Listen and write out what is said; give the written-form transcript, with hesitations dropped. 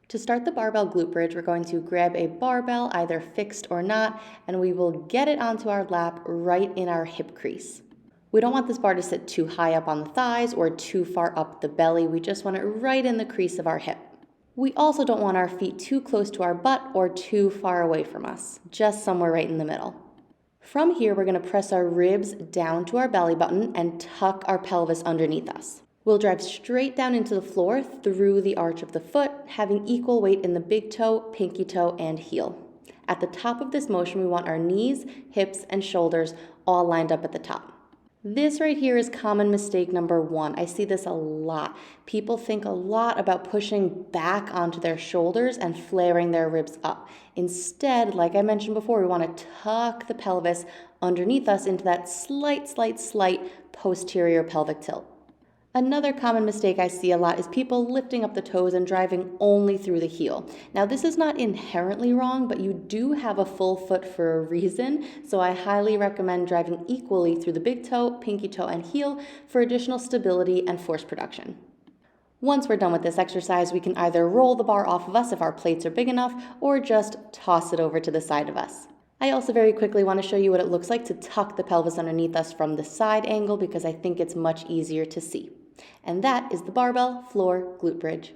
To start the barbell glute bridge, we're going to grab a barbell, either fixed or not, and we will get it onto our lap right in our hip crease. We don't want this bar to sit too high up on the thighs or too far up the belly. We just want it right in the crease of our hip. We also don't want our feet too close to our butt or too far away from us, just somewhere right in the middle. From here, we're going to press our ribs down to our belly button and tuck our pelvis underneath us. We'll drive straight down into the floor through the arch of the foot, having equal weight in the big toe, pinky toe, and heel. At the top of this motion, we want our knees, hips, and shoulders all lined up at the top. This right here is common mistake number 1. I see this a lot. People think a lot about pushing back onto their shoulders and flaring their ribs up. Instead, like I mentioned before, we want to tuck the pelvis underneath us into that slight posterior pelvic tilt. Another common mistake I see a lot is people lifting up the toes and driving only through the heel. Now, this is not inherently wrong, but you do have a full foot for a reason, so I highly recommend driving equally through the big toe, pinky toe, and heel for additional stability and force production. Once we're done with this exercise, we can either roll the bar off of us if our plates are big enough, or just toss it over to the side of us. I also very quickly want to show you what it looks like to tuck the pelvis underneath us from the side angle because I think it's much easier to see. And that is the barbell floor glute bridge.